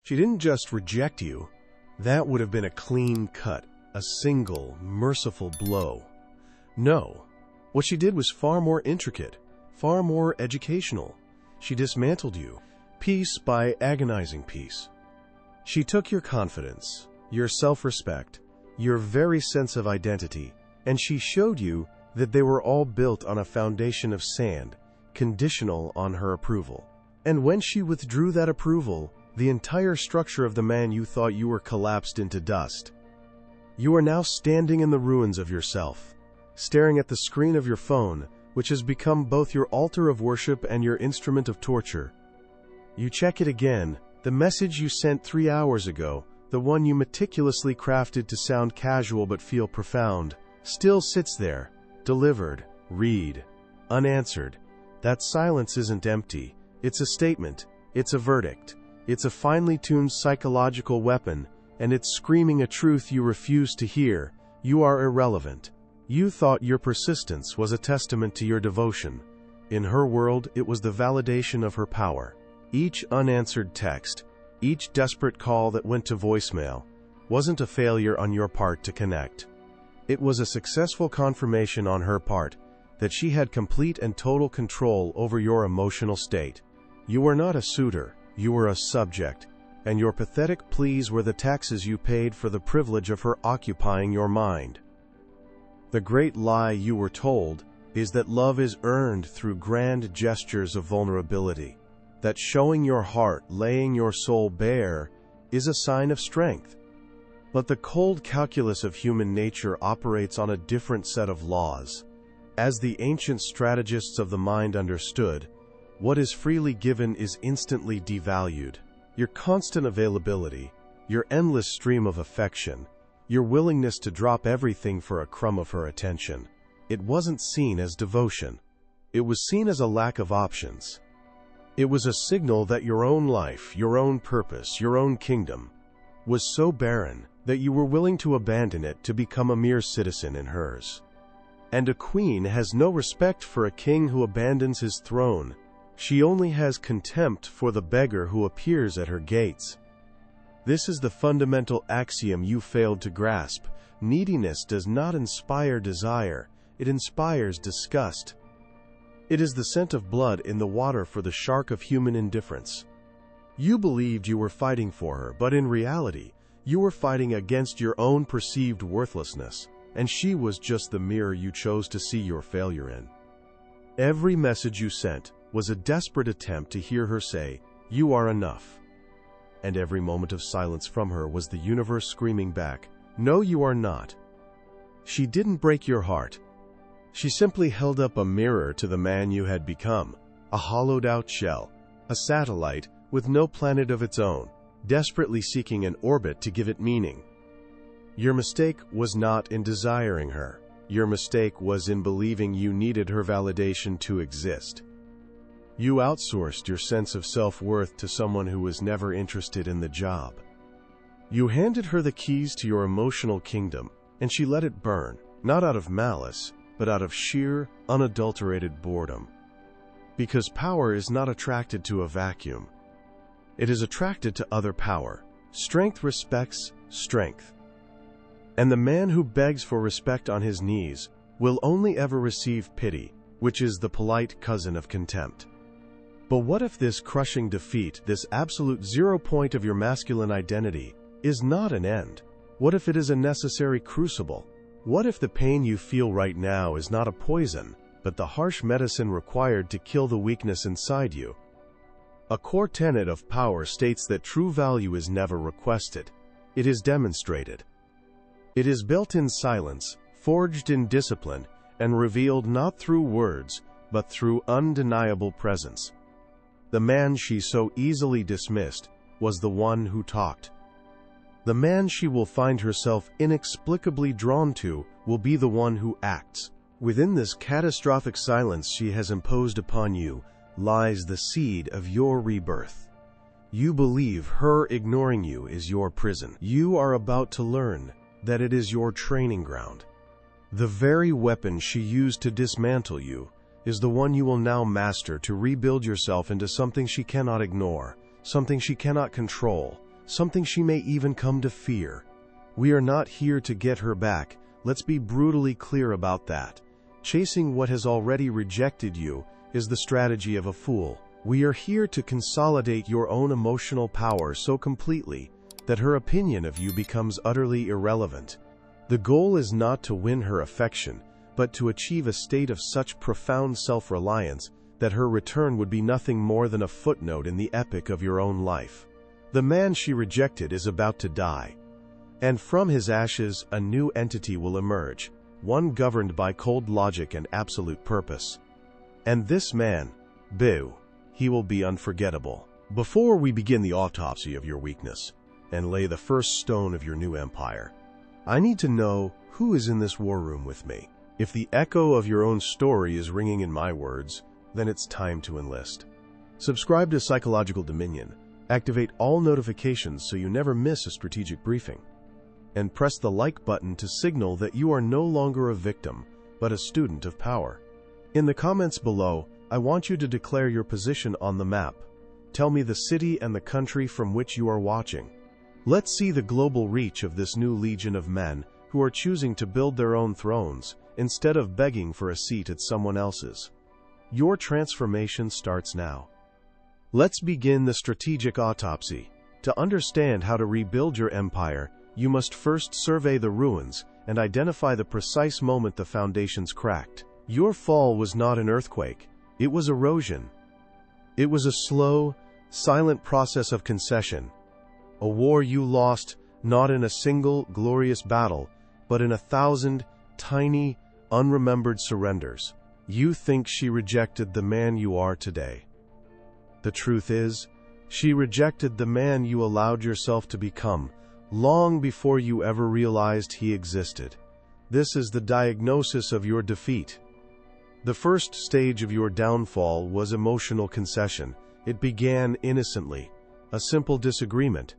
She didn't just reject you. That would have been a clean cut, a single, merciful blow. No. What she did was far more intricate, far more educational. She dismantled you, piece by agonizing piece. She took your confidence, your self-respect, your very sense of identity, and she showed you that they were all built on a foundation of sand, conditional on her approval. And when she withdrew that approval, the entire structure of the man you thought you were collapsed into dust. You are now standing in the ruins of yourself, staring at the screen of your phone, which has become both your altar of worship and your instrument of torture. You check it again, the message you sent 3 hours ago, the one you meticulously crafted to sound casual but feel profound, still sits there, delivered, read, unanswered. That silence isn't empty. It's a statement. It's a verdict. It's a finely tuned psychological weapon, and it's screaming a truth you refuse to hear. You are irrelevant. You thought your persistence was a testament to your devotion. In her world, it was the validation of her power. Each unanswered text, each desperate call that went to voicemail, wasn't a failure on your part to connect. It was a successful confirmation on her part that she had complete and total control over your emotional state. You were not a suitor, you were a subject, and your pathetic pleas were the taxes you paid for the privilege of her occupying your mind. The great lie you were told is that love is earned through grand gestures of vulnerability, that showing your heart, laying your soul bare, is a sign of strength. But the cold calculus of human nature operates on a different set of laws. As the ancient strategists of the mind understood, what is freely given is instantly devalued. Your constant availability, your endless stream of affection, your willingness to drop everything for a crumb of her attention, it wasn't seen as devotion. It was seen as a lack of options. It was a signal that your own life, your own purpose, your own kingdom, was so barren that you were willing to abandon it to become a mere citizen in hers. And a queen has no respect for a king who abandons his throne. She only has contempt for the beggar who appears at her gates. This is the fundamental axiom you failed to grasp. Neediness does not inspire desire, it inspires disgust. It is the scent of blood in the water for the shark of human indifference. You believed you were fighting for her, but in reality, you were fighting against your own perceived worthlessness, and she was just the mirror you chose to see your failure in. Every message you sent was a desperate attempt to hear her say, "You are enough." And every moment of silence from her was the universe screaming back, "No, you are not." She didn't break your heart. She simply held up a mirror to the man you had become, a hollowed-out shell, a satellite with no planet of its own, desperately seeking an orbit to give it meaning. Your mistake was not in desiring her. Your mistake was in believing you needed her validation to exist. You outsourced your sense of self-worth to someone who was never interested in the job. You handed her the keys to your emotional kingdom, and she let it burn, not out of malice, but out of sheer, unadulterated boredom. Because power is not attracted to a vacuum. It is attracted to other power. Strength respects strength. And the man who begs for respect on his knees will only ever receive pity, which is the polite cousin of contempt. But what if this crushing defeat, this absolute 0 point of your masculine identity, is not an end? What if it is a necessary crucible? What if the pain you feel right now is not a poison, but the harsh medicine required to kill the weakness inside you? A core tenet of power states that true value is never requested. It is demonstrated. It is built in silence, forged in discipline, and revealed not through words, but through undeniable presence. The man she so easily dismissed was the one who talked. The man she will find herself inexplicably drawn to will be the one who acts. Within this catastrophic silence she has imposed upon you lies the seed of your rebirth. You believe her ignoring you is your prison. You are about to learn that it is your training ground. The very weapon she used to dismantle you is the one you will now master to rebuild yourself into something she cannot ignore, something she cannot control, something she may even come to fear. We are not here to get her back. Let's be brutally clear about that. Chasing what has already rejected you is the strategy of a fool. We are here to consolidate your own emotional power so completely that her opinion of you becomes utterly irrelevant. The goal is not to win her affection, but to achieve a state of such profound self-reliance that her return would be nothing more than a footnote in the epic of your own life. The man she rejected is about to die, and from his ashes a new entity will emerge, one governed by cold logic and absolute purpose. And this man, boo, he will be unforgettable. Before we begin the autopsy of your weakness and lay the first stone of your new empire, I need to know who is in this war room with me. If the echo of your own story is ringing in my words, then it's time to enlist. Subscribe to Psychological Dominion, activate all notifications so you never miss a strategic briefing, and press the like button to signal that you are no longer a victim, but a student of power. In the comments below, I want you to declare your position on the map. Tell me the city and the country from which you are watching. Let's see the global reach of this new legion of men who are choosing to build their own thrones instead of begging for a seat at someone else's. Your transformation starts now. Let's begin the strategic autopsy. To understand how to rebuild your empire, you must first survey the ruins and identify the precise moment the foundations cracked. Your fall was not an earthquake, it was erosion. It was a slow, silent process of concession. A war you lost not in a single glorious battle, but in 1,000 tiny, unremembered surrenders. You think she rejected the man you are today. The truth is, she rejected the man you allowed yourself to become, long before you ever realized he existed. This is the diagnosis of your defeat. The first stage of your downfall was emotional concession. It began innocently, a simple disagreement.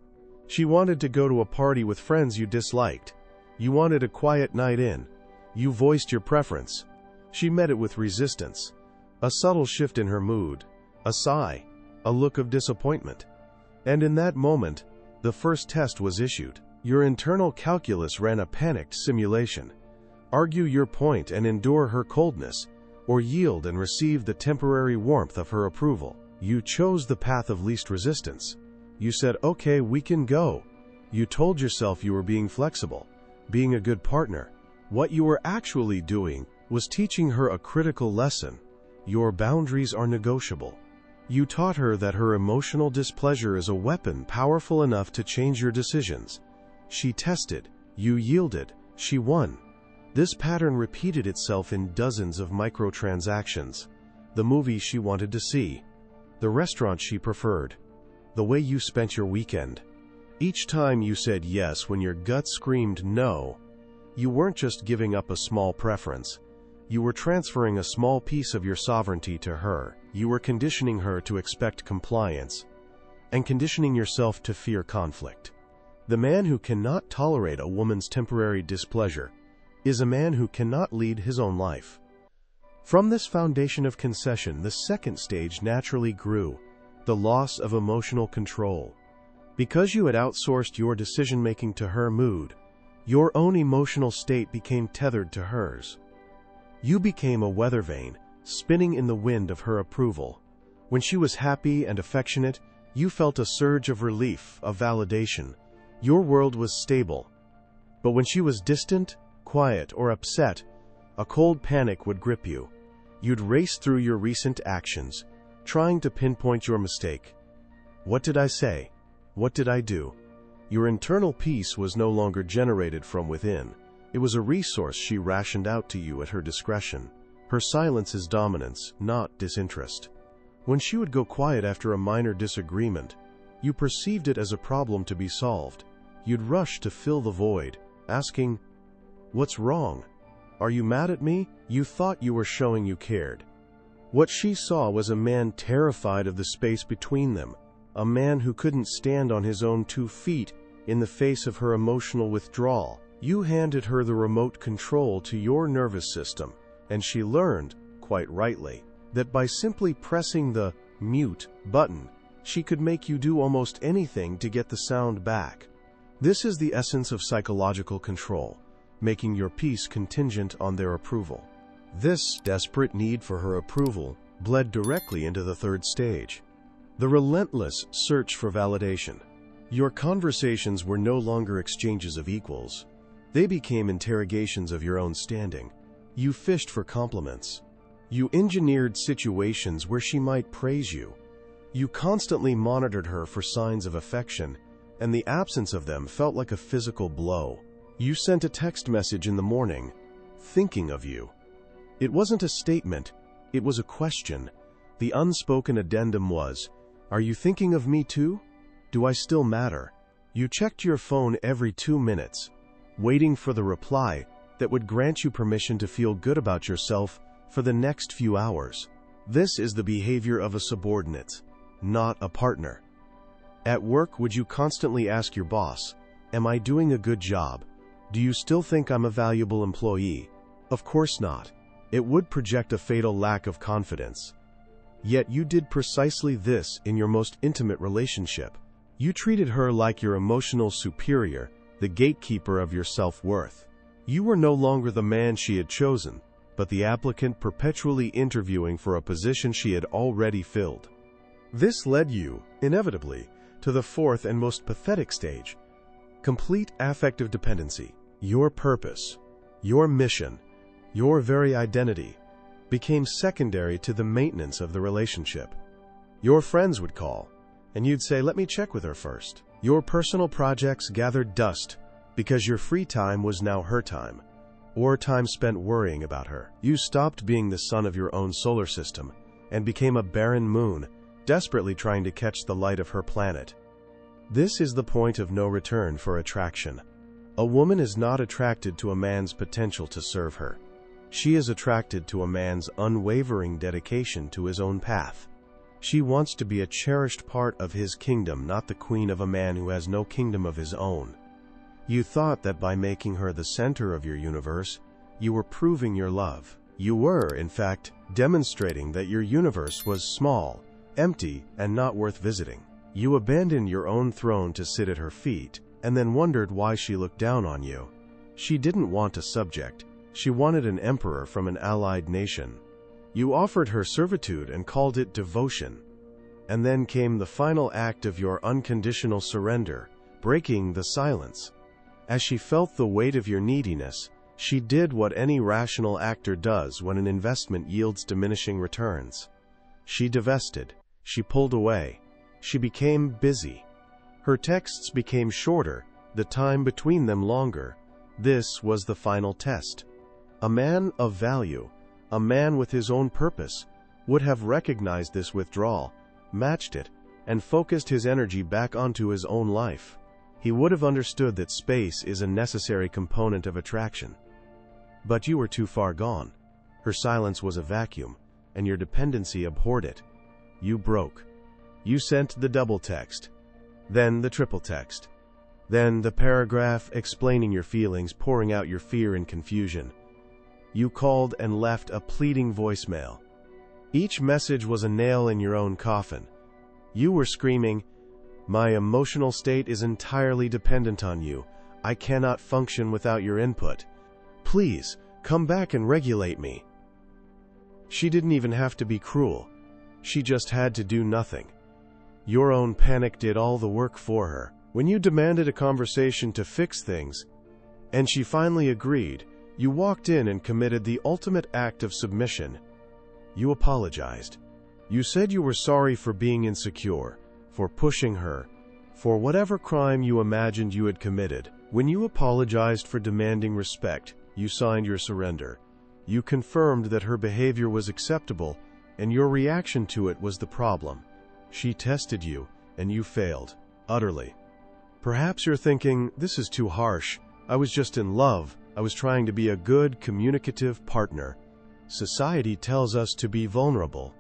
She wanted to go to a party with friends you disliked. You wanted a quiet night in. You voiced your preference. She met it with resistance, a subtle shift in her mood, a sigh, a look of disappointment. And in that moment, the first test was issued. Your internal calculus ran a panicked simulation. Argue your point and endure her coldness, or yield and receive the temporary warmth of her approval. You chose the path of least resistance. You said, okay, we can go. You told yourself you were being flexible, being a good partner. What you were actually doing was teaching her a critical lesson. Your boundaries are negotiable. You taught her that her emotional displeasure is a weapon powerful enough to change your decisions. She tested. You yielded. She won. This pattern repeated itself in dozens of microtransactions. The movie she wanted to see. The restaurant she preferred. The way you spent your weekend. Each time you said yes when your gut screamed no, you weren't just giving up a small preference. You were transferring a small piece of your sovereignty to her. You were conditioning her to expect compliance, and conditioning yourself to fear conflict. The man who cannot tolerate a woman's temporary displeasure is a man who cannot lead his own life. From this foundation of concession, the second stage naturally grew, the loss of emotional control. Because you had outsourced your decision-making to her mood, your own emotional state became tethered to hers. You became a weather vane, spinning in the wind of her approval. When she was happy and affectionate, you felt a surge of relief, of validation. Your world was stable. But when she was distant, quiet, or upset, a cold panic would grip you. You'd race through your recent actions, trying to pinpoint your mistake. What did I say? What did I do? Your internal peace was no longer generated from within. It was a resource she rationed out to you at her discretion. Her silence is dominance, not disinterest. When she would go quiet after a minor disagreement, you perceived it as a problem to be solved. You'd rush to fill the void, asking, "What's wrong? Are you mad at me?" You thought you were showing you cared. What she saw was a man terrified of the space between them, a man who couldn't stand on his own 2 feet in the face of her emotional withdrawal. You handed her the remote control to your nervous system, and she learned, quite rightly, that by simply pressing the mute button, She could make you do almost anything to get the sound back. This is the essence of psychological control, making your peace contingent on their approval. This desperate need for her approval bled directly into the third stage, the relentless search for validation. Your conversations were no longer exchanges of equals. They became interrogations of your own standing. You fished for compliments. You engineered situations where she might praise you. You constantly monitored her for signs of affection, and the absence of them felt like a physical blow. You sent a text message in the morning, thinking of you. It wasn't a statement, it was a question. The unspoken addendum was, "Are you thinking of me too? Do I still matter?" You checked your phone every 2 minutes, waiting for the reply that would grant you permission to feel good about yourself for the next few hours. This is the behavior of a subordinate, not a partner. At work, would you constantly ask your boss, "Am I doing a good job? Do you still think I'm a valuable employee?" Of course not. It would project a fatal lack of confidence. Yet you did precisely this in your most intimate relationship. You treated her like your emotional superior, the gatekeeper of your self-worth. You were no longer the man she had chosen, but the applicant perpetually interviewing for a position she had already filled. This led you, inevitably, to the fourth and most pathetic stage, complete affective dependency. Your purpose, your mission, your very identity became secondary to the maintenance of the relationship. Your friends would call, and you'd say, "Let me check with her first." Your personal projects gathered dust because your free time was now her time, or time spent worrying about her. You stopped being the sun of your own solar system and became a barren moon, desperately trying to catch the light of her planet. This is the point of no return for attraction. A woman is not attracted to a man's potential to serve her. She is attracted to a man's unwavering dedication to his own path. She wants to be a cherished part of his kingdom, not the queen of a man who has no kingdom of his own. You thought that by making her the center of your universe, you were proving your love. You were, in fact, demonstrating that your universe was small, empty, and not worth visiting. You abandoned your own throne to sit at her feet, and then wondered why she looked down on you. She didn't want a subject. She wanted an emperor from an allied nation. You offered her servitude and called it devotion. And then came the final act of your unconditional surrender, breaking the silence. As she felt the weight of your neediness, she did what any rational actor does when an investment yields diminishing returns. She divested. She pulled away. She became busy. Her texts became shorter, the time between them longer. This was the final test. A man of value, a man with his own purpose, would have recognized this withdrawal, matched it, and focused his energy back onto his own life. He would have understood that space is a necessary component of attraction. But you were too far gone. Her silence was a vacuum, and your dependency abhorred it. You broke. You sent the double text, then the triple text, then the paragraph explaining your feelings, pouring out your fear and confusion. You called and left a pleading voicemail. Each message was a nail in your own coffin. You were screaming, "My emotional state is entirely dependent on you. I cannot function without your input. Please, come back and regulate me." She didn't even have to be cruel. She just had to do nothing. Your own panic did all the work for her. When you demanded a conversation to fix things, and she finally agreed, you walked in and committed the ultimate act of submission. You apologized. You said you were sorry for being insecure, for pushing her, for whatever crime you imagined you had committed. When you apologized for demanding respect, you signed your surrender. You confirmed that her behavior was acceptable, and your reaction to it was the problem. She tested you, and you failed, utterly. Perhaps you're thinking, "This is too harsh. I was just in love. I was trying to be a good, communicative partner." Society tells us to be vulnerable.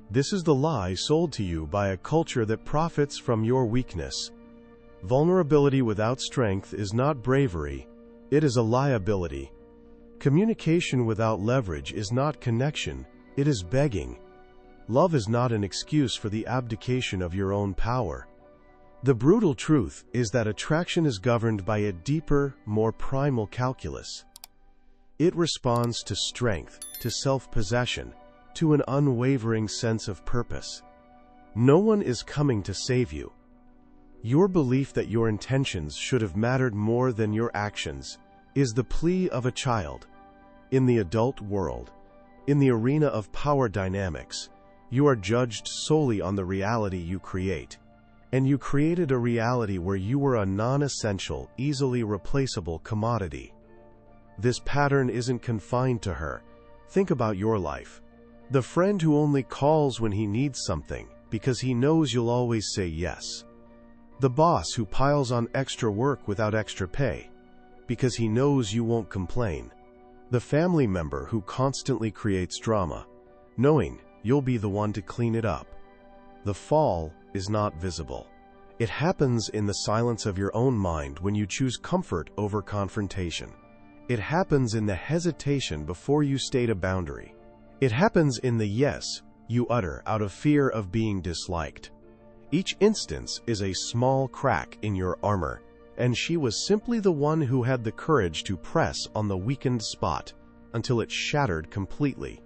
This is the lie sold to you by a culture that profits from your weakness. Vulnerability without strength is not bravery. It is a liability. Communication without leverage is not connection. It is begging. Love is not an excuse for the abdication of your own power. The brutal truth is that attraction is governed by a deeper, more primal calculus. It responds to strength, to self-possession, to an unwavering sense of purpose. No one is coming to save you. Your belief that your intentions should have mattered more than your actions is the plea of a child. In the adult world, in the arena of power dynamics, you are judged solely on the reality you create. And you created a reality where you were a non-essential, easily replaceable commodity. This pattern isn't confined to her. Think about your life. The friend who only calls when he needs something because he knows you'll always say yes. The boss who piles on extra work without extra pay because he knows you won't complain. The family member who constantly creates drama, knowing you'll be the one to clean it up. The fall is not visible. It happens in the silence of your own mind when you choose comfort over confrontation. It happens in the hesitation before you state a boundary. It happens in the yes you utter out of fear of being disliked. Each instance is a small crack in your armor, and she was simply the one who had the courage to press on the weakened spot until it shattered completely.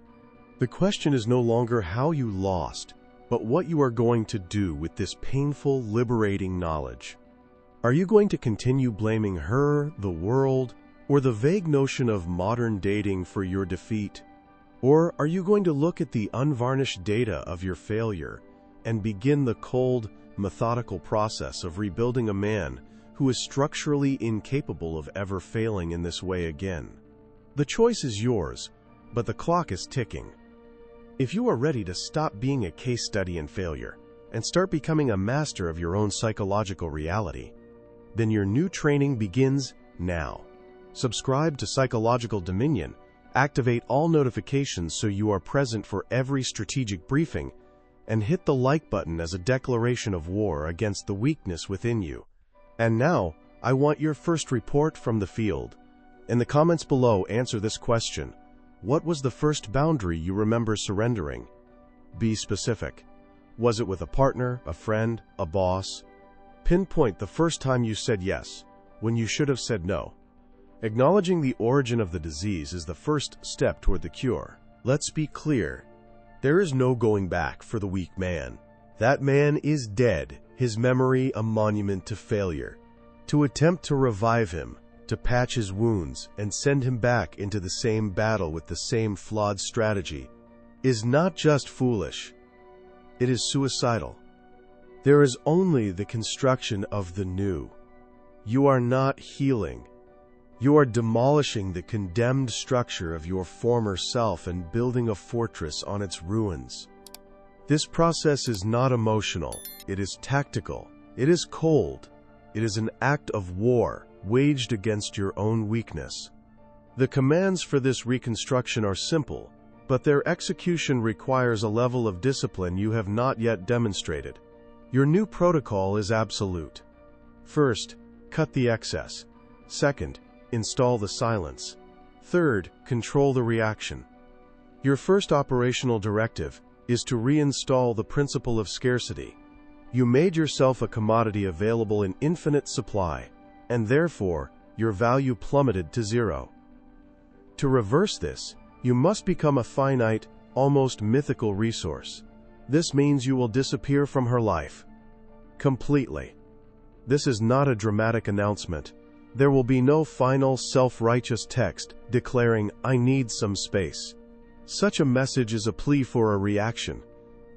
The question is no longer how you lost, but what you are going to do with this painful, liberating knowledge. Are you going to continue blaming her, the world, or the vague notion of modern dating for your defeat? Or are you going to look at the unvarnished data of your failure and begin the cold, methodical process of rebuilding a man who is structurally incapable of ever failing in this way again? The choice is yours, but the clock is ticking. If you are ready to stop being a case study in failure and start becoming a master of your own psychological reality, then your new training begins now. Subscribe to Psychological Dominion, activate all notifications so you are present for every strategic briefing, and hit the like button as a declaration of war against the weakness within you. And now, I want your first report from the field. In the comments below, answer this question. What was the first boundary you remember surrendering? Be specific. Was it with a partner, a friend, a boss? Pinpoint the first time you said yes, when you should have said no. Acknowledging the origin of the disease is the first step toward the cure. Let's be clear. There is no going back for the weak man. That man is dead, his memory a monument to failure. To attempt to revive him, to patch his wounds and send him back into the same battle with the same flawed strategy, is not just foolish. It is suicidal. There is only the construction of the new. You are not healing. You are demolishing the condemned structure of your former self and building a fortress on its ruins. This process is not emotional. It is tactical. It is cold. It is an act of war waged against your own weakness. The commands for this reconstruction are simple, but their execution requires a level of discipline you have not yet demonstrated. Your new protocol is absolute. First, cut the excess. Second, install the silence. Third, control the reaction. Your first operational directive is to reinstall the principle of scarcity. You made yourself a commodity available in infinite supply, and therefore, your value plummeted to zero. To reverse this, you must become a finite, almost mythical resource. This means you will disappear from her life. Completely. This is not a dramatic announcement. There will be no final self-righteous text declaring, "I need some space." Such a message is a plea for a reaction,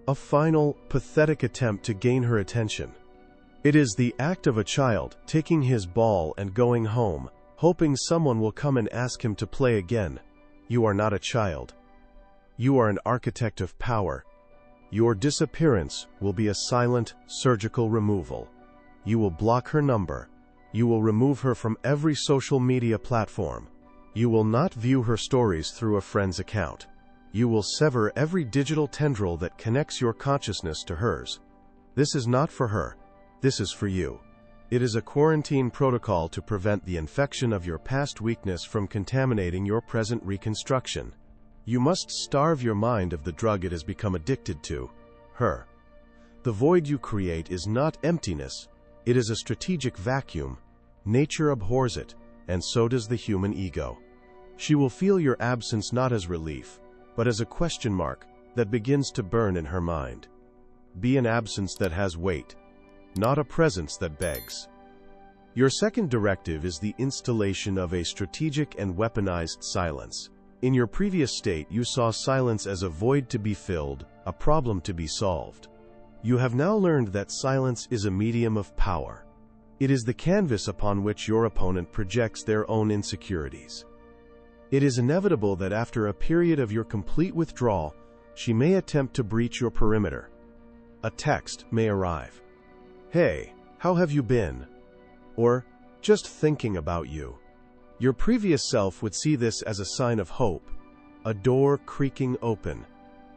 a final, pathetic attempt to gain her attention. It is the act of a child taking his ball and going home, hoping someone will come and ask him to play again. You are not a child. You are an architect of power. Your disappearance will be a silent, surgical removal. You will block her number. You will remove her from every social media platform. You will not view her stories through a friend's account. You will sever every digital tendril that connects your consciousness to hers. This is not for her. This is for you. It is a quarantine protocol to prevent the infection of your past weakness from contaminating your present reconstruction. You must starve your mind of the drug it has become addicted to, her. The void you create is not emptiness, it is a strategic vacuum. Nature abhors it, and so does the human ego. She will feel your absence not as relief, but as a question mark that begins to burn in her mind. Be an absence that has weight, not a presence that begs. Your second directive is the installation of a strategic and weaponized silence. In your previous state, you saw silence as a void to be filled, a problem to be solved. You have now learned that silence is a medium of power. It is the canvas upon which your opponent projects their own insecurities. It is inevitable that after a period of your complete withdrawal, she may attempt to breach your perimeter. A text may arrive. "Hey, how have you been?" Or, "Just thinking about you." Your previous self would see this as a sign of hope, a door creaking open.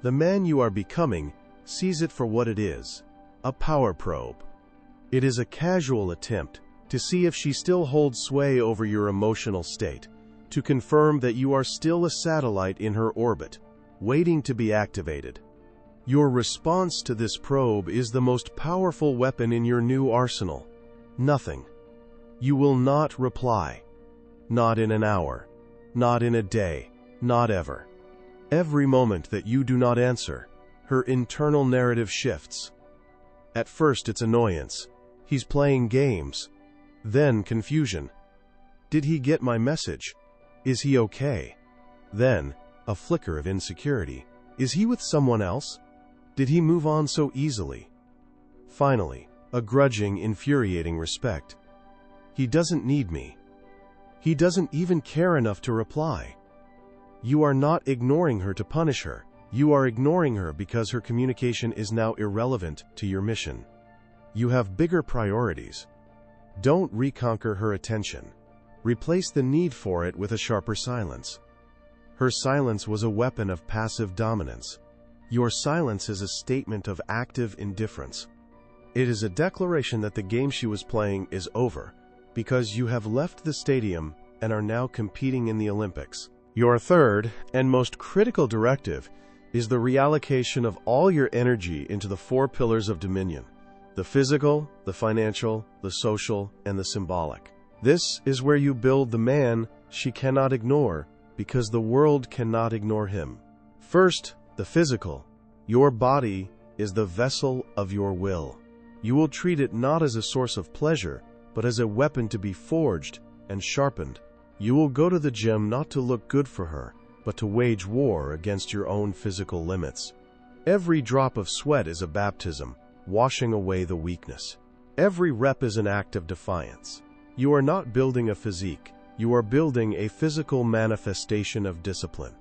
The man you are becoming sees it for what it is, a power probe. It is a casual attempt to see if she still holds sway over your emotional state, to confirm that you are still a satellite in her orbit, waiting to be activated. Your response to this probe is the most powerful weapon in your new arsenal. Nothing. You will not reply. Not in an hour. Not in a day. Not ever. Every moment that you do not answer, her internal narrative shifts. At first it's annoyance. He's playing games. Then confusion. Did he get my message? Is he okay? Then a flicker of insecurity. Is he with someone else? Did he move on so easily? Finally, a grudging, infuriating respect. He doesn't need me. He doesn't even care enough to reply. You are not ignoring her to punish her. You are ignoring her because her communication is now irrelevant to your mission. You have bigger priorities. Don't reconquer her attention. Replace the need for it with a sharper silence. Her silence was a weapon of passive dominance. Your silence is a statement of active indifference. It is a declaration that the game she was playing is over, because you have left the stadium and are now competing in the Olympics. Your third and most critical directive is the reallocation of all your energy into the 4 pillars of dominion: the physical, the financial, the social, and the symbolic. This is where you build the man she cannot ignore, because the world cannot ignore him. First, the physical. Your body is the vessel of your will. You will treat it not as a source of pleasure, but as a weapon to be forged and sharpened. You will go to the gym not to look good for her, but to wage war against your own physical limits. Every drop of sweat is a baptism, washing away the weakness. Every rep is an act of defiance. You are not building a physique, you are building a physical manifestation of discipline.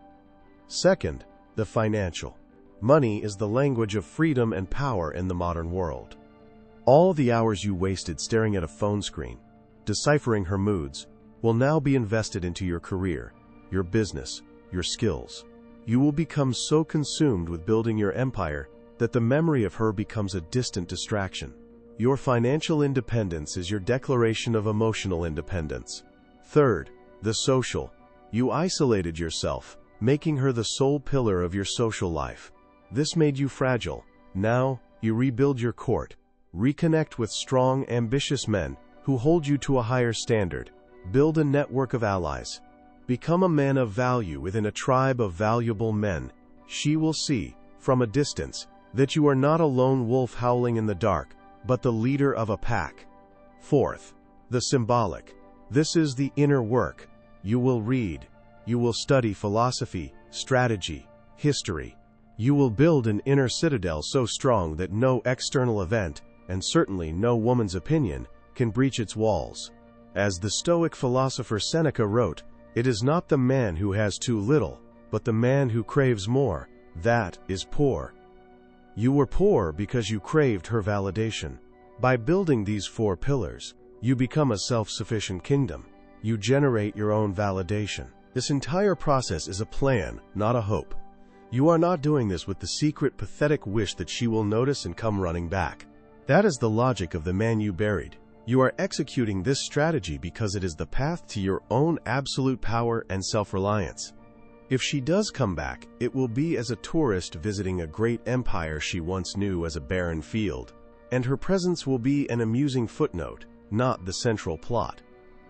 Second, the financial. Money is the language of freedom and power in the modern world. All the hours you wasted staring at a phone screen, deciphering her moods, will now be invested into your career, your business, your skills. You will become so consumed with building your empire that the memory of her becomes a distant distraction. Your financial independence is your declaration of emotional independence. Third, the social. You isolated yourself, making her the sole pillar of your social life. This made you fragile. Now, you rebuild your court. Reconnect with strong, ambitious men who hold you to a higher standard. Build a network of allies. Become a man of value within a tribe of valuable men. She will see, from a distance, that you are not a lone wolf howling in the dark, but the leader of a pack. Fourth, the symbolic. This is the inner work. You will read. You will study philosophy, strategy, history. You will build an inner citadel so strong that no external event, and certainly no woman's opinion, can breach its walls. As the Stoic philosopher Seneca wrote, "It is not the man who has too little, but the man who craves more, that is poor." You were poor because you craved her validation. By building these 4 pillars, you become a self-sufficient kingdom. You generate your own validation. This entire process is a plan, not a hope. You are not doing this with the secret, pathetic wish that she will notice and come running back. That is the logic of the man you buried. You are executing this strategy because it is the path to your own absolute power and self-reliance. If she does come back, it will be as a tourist visiting a great empire she once knew as a barren field, and her presence will be an amusing footnote, not the central plot.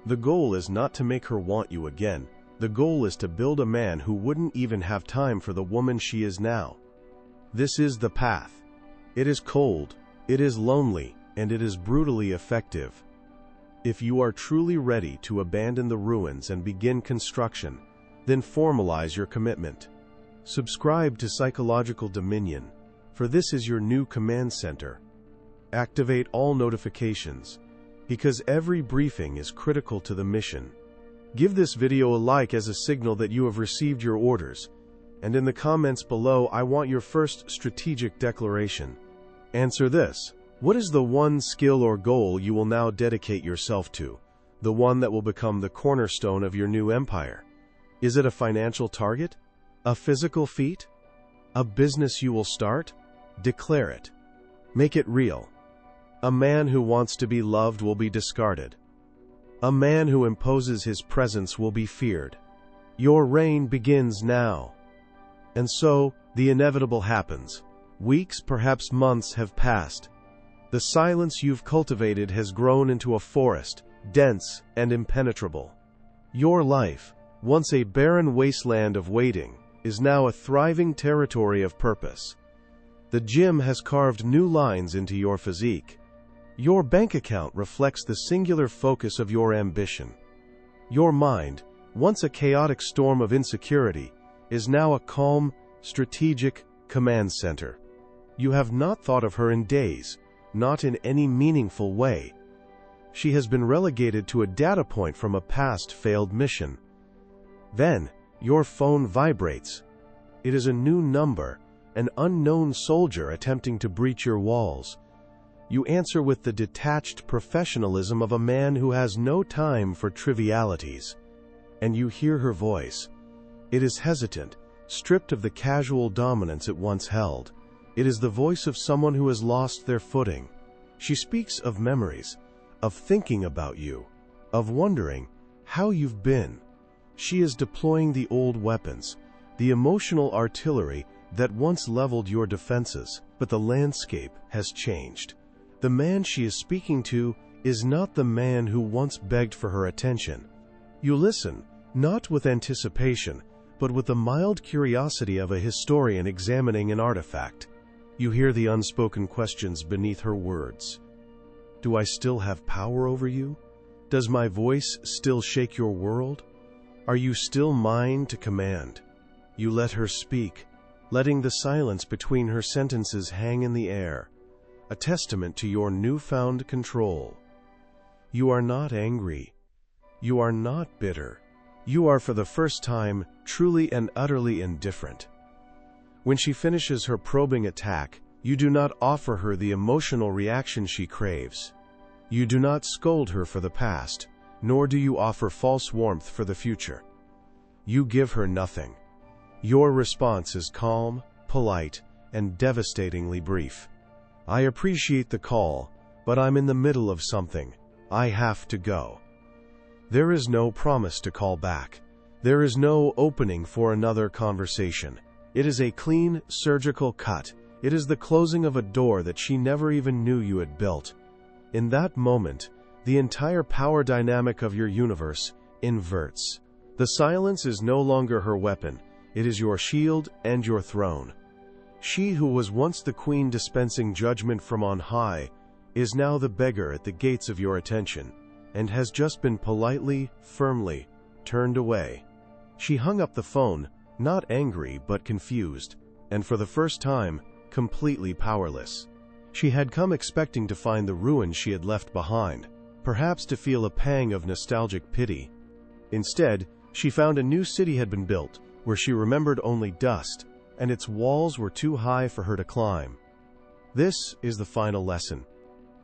The goal is not to make her want you again. The goal is to build a man who wouldn't even have time for the woman she is now. This is the path. It is cold, it is lonely, and it is brutally effective. If you are truly ready to abandon the ruins and begin construction, then formalize your commitment. Subscribe to Psychological Dominion, for this is your new command center. Activate all notifications, because every briefing is critical to the mission. Give this video a like as a signal that you have received your orders, and in the comments below I want your first strategic declaration. Answer this. What is the one skill or goal you will now dedicate yourself to, the one that will become the cornerstone of your new empire? Is it a financial target? A physical feat? A business you will start? Declare it. Make it real. A man who wants to be loved will be discarded. A man who imposes his presence will be feared. Your reign begins now. And so, the inevitable happens. Weeks, perhaps months, have passed. The silence you've cultivated has grown into a forest, dense and impenetrable. Your life, once a barren wasteland of waiting, is now a thriving territory of purpose. The gym has carved new lines into your physique. Your bank account reflects the singular focus of your ambition. Your mind, once a chaotic storm of insecurity, is now a calm, strategic command center. You have not thought of her in days, not in any meaningful way. She has been relegated to a data point from a past failed mission. Then, your phone vibrates. It is a new number, an unknown soldier attempting to breach your walls. You answer with the detached professionalism of a man who has no time for trivialities. And you hear her voice. It is hesitant, stripped of the casual dominance it once held. It is the voice of someone who has lost their footing. She speaks of memories, of thinking about you, of wondering how you've been. She is deploying the old weapons, the emotional artillery that once leveled your defenses, but the landscape has changed. The man she is speaking to is not the man who once begged for her attention. You listen, not with anticipation, but with the mild curiosity of a historian examining an artifact. You hear the unspoken questions beneath her words. Do I still have power over you? Does my voice still shake your world? Are you still mine to command? You let her speak, letting the silence between her sentences hang in the air, a testament to your newfound control. You are not angry. You are not bitter. You are for the first time truly and utterly indifferent. When she finishes her probing attack, you do not offer her the emotional reaction she craves. You do not scold her for the past, nor do you offer false warmth for the future. You give her nothing. Your response is calm, polite, and devastatingly brief. I appreciate the call, but I'm in the middle of something. I have to go. There is no promise to call back. There is no opening for another conversation. It is a clean, surgical cut. It is the closing of a door that she never even knew you had built. In that moment, the entire power dynamic of your universe inverts. The silence is no longer her weapon. It is your shield and your throne. She who was once the queen dispensing judgment from on high is now the beggar at the gates of your attention, and has just been politely, firmly turned away. She hung up the phone, not angry but confused, and for the first time, completely powerless. She had come expecting to find the ruins she had left behind, perhaps to feel a pang of nostalgic pity. Instead, she found a new city had been built, where she remembered only dust, and its walls were too high for her to climb. This is the final lesson.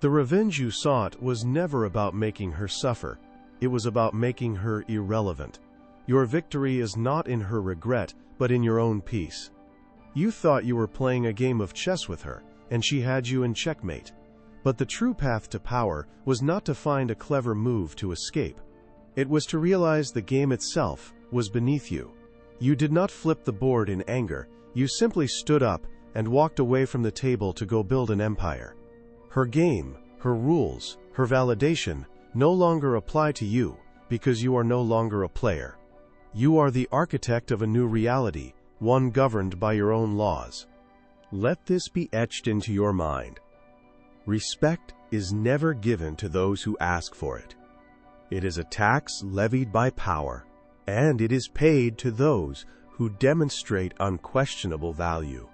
The revenge you sought was never about making her suffer. It was about making her irrelevant. Your victory is not in her regret, but in your own peace. You thought you were playing a game of chess with her, and she had you in checkmate. But the true path to power was not to find a clever move to escape. It was to realize the game itself was beneath you. You did not flip the board in anger. You simply stood up and walked away from the table to go build an empire. Her game, her rules, her validation no longer apply to you because you are no longer a player. You are the architect of a new reality, one governed by your own laws. Let this be etched into your mind. Respect is never given to those who ask for it. It is a tax levied by power, and it is paid to those who demonstrate unquestionable value.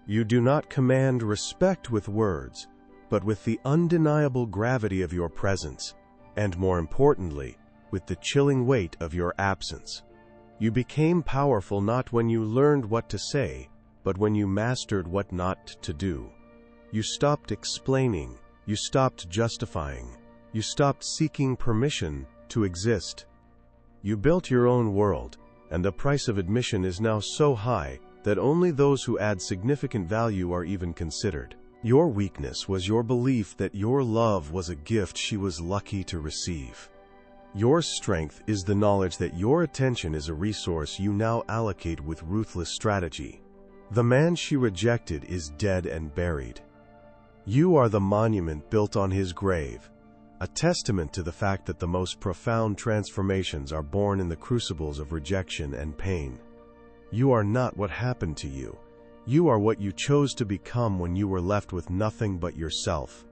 You do not command respect with words, but with the undeniable gravity of your presence, and more importantly, with the chilling weight of your absence. You became powerful not when you learned what to say, but when you mastered what not to do. You stopped explaining, you stopped justifying, you stopped seeking permission to exist. You built your own world, and the price of admission is now so high that only those who add significant value are even considered. Your weakness was your belief that your love was a gift she was lucky to receive. Your strength is the knowledge that your attention is a resource you now allocate with ruthless strategy. The man she rejected is dead and buried. You are the monument built on his grave, a testament to the fact that the most profound transformations are born in the crucibles of rejection and pain. You are not what happened to you. You are what you chose to become when you were left with nothing but yourself.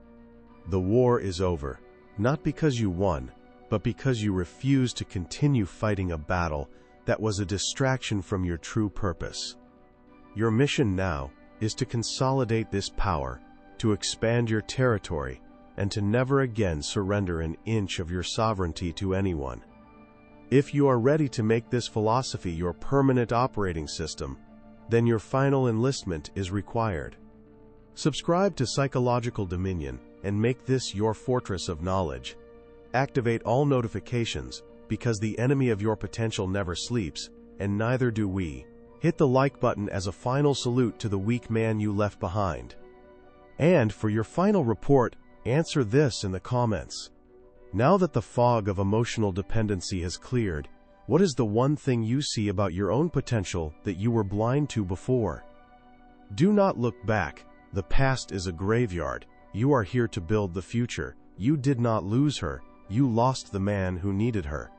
The war is over, not because you won, but because you refused to continue fighting a battle that was a distraction from your true purpose. Your mission now is to consolidate this power, to expand your territory, and to never again surrender an inch of your sovereignty to anyone. If you are ready to make this philosophy your permanent operating system, then your final enlistment is required. Subscribe to Psychological Dominion and make this your fortress of knowledge. Activate all notifications, because the enemy of your potential never sleeps, and neither do we. Hit the like button as a final salute to the weak man you left behind. And for your final report, answer this in the comments. Now that the fog of emotional dependency has cleared, what is the one thing you see about your own potential that you were blind to before? Do not look back. The past is a graveyard. You are here to build the future. You did not lose her. You lost the man who needed her.